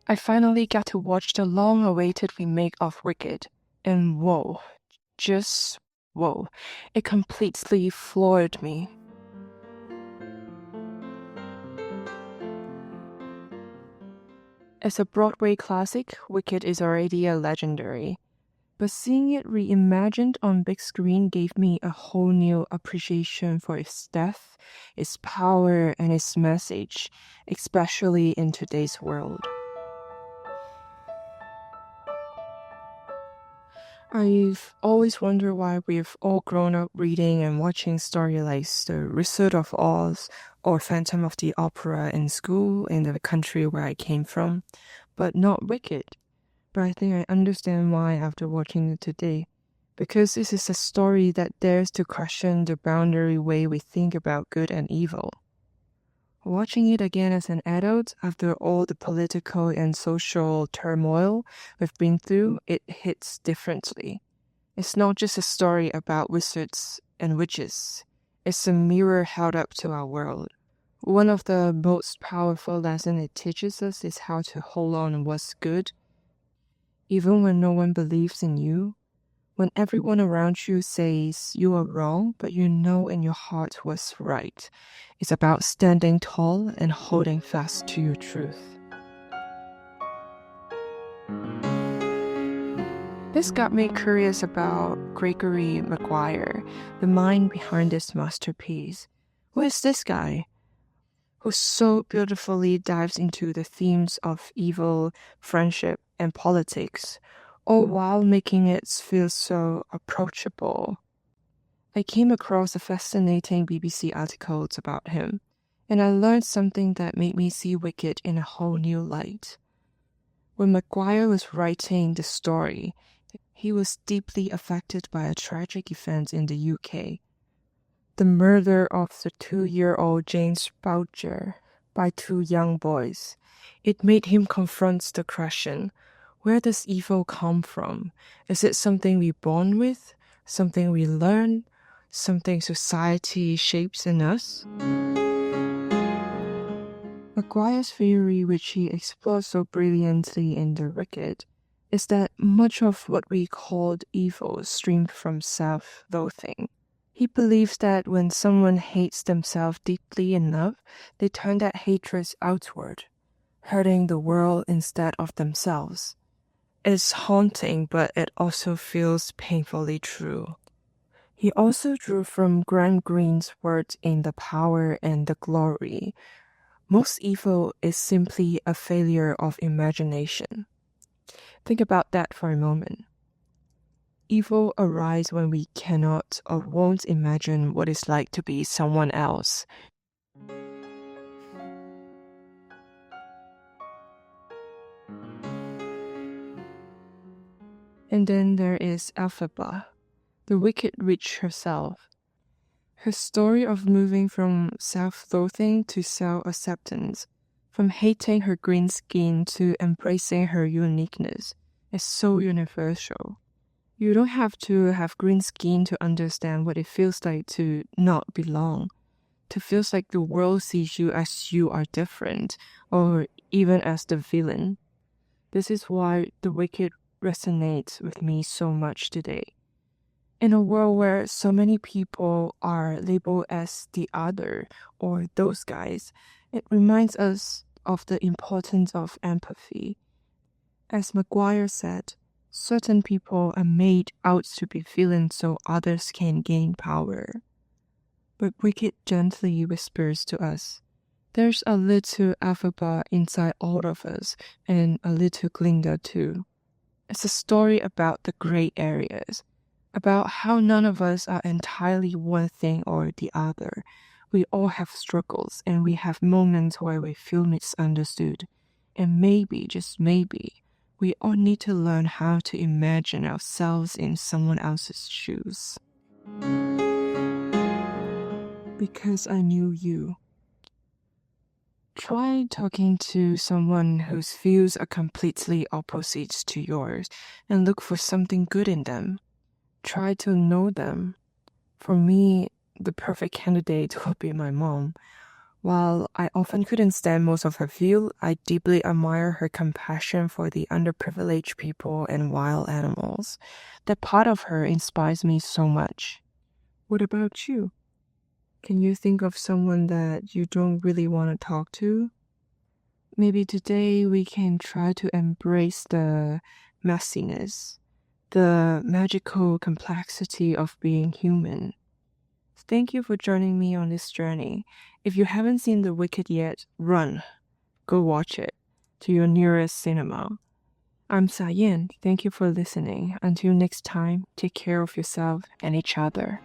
I finally got to watch the long-awaited remake of Wicked, and whoa, just whoa, it completely floored me. As a Broadway classic, Wicked is already a legendary, but seeing it reimagined on big screen gave me a whole new appreciation for its depth, its power, and its message, especially in today's world. I've always wondered why we've all grown up reading and watching stories like The Wizard of Oz or Phantom of the Opera in school in the country where I came from, but not Wicked. But I think I understand why after watching it today. Because this is a story that dares to question the boundary way we think about good and evil. Watching it again as an adult, after all the political and social turmoil we've been through, it hits differently. It's not just a story about wizards and witches. It's a mirror held up to our world. One of the most powerful lessons it teaches us is how to hold on to what's good, even when no one believes in you. When everyone around you says you are wrong, but you know in your heart what's right. It's about standing tall and holding fast to your truth. This got me curious about Gregory Maguire, the mind behind this masterpiece. Who is this guy? Who so beautifully dives into the themes of evil, friendship, and politics, all while making it feel so approachable. I came across a fascinating BBC article about him, and I learned something that made me see Wicked in a whole new light. When Maguire was writing the story, he was deeply affected by a tragic event in the UK. The murder of the 2-year-old James Boucher by 2 young boys. It made him confront the question, where does evil come from? Is it something we're born with? Something we learn? Something society shapes in us? Maguire's theory, which he explores so brilliantly in The Wicked, is that much of what we call evil streams from self-loathing. He believes that when someone hates themselves deeply enough, they turn that hatred outward, hurting the world instead of themselves. It's haunting, but it also feels painfully true. He also drew from Graham Greene's words in The Power and the Glory. Most evil is simply a failure of imagination. Think about that for a moment. Evil arises when we cannot or won't imagine what it's like to be someone else. And then there is Elphaba, the wicked witch herself. Her story of moving from self-loathing to self-acceptance, from hating her green skin to embracing her uniqueness, is so universal. You don't have to have green skin to understand what it feels like to not belong, to feel like the world sees you as you are different, or even as the villain. This is why the wicked resonates with me so much today. In a world where so many people are labeled as the other or those guys, it reminds us of the importance of empathy. As Maguire said, certain people are made out to be villains so others can gain power. But Wicked gently whispers to us, there's a little Elphaba inside all of us, and a little Glinda too. It's a story about the gray areas, about how none of us are entirely one thing or the other. We all have struggles, and we have moments where we feel misunderstood. And maybe, just maybe, we all need to learn how to imagine ourselves in someone else's shoes. Because I knew you. Try talking to someone whose views are completely opposite to yours and look for something good in them. Try to know them. For me, the perfect candidate would be my mom. While I often couldn't stand most of her view, I deeply admire her compassion for the underprivileged people and wild animals. That part of her inspires me so much. What about you? Can you think of someone that you don't really want to talk to? Maybe today we can try to embrace the messiness, the magical complexity of being human. Thank you for joining me on this journey. If you haven't seen The Wicked yet, run. Go watch it to your nearest cinema. I'm Sa Yin. Thank you for listening. Until next time, take care of yourself and each other.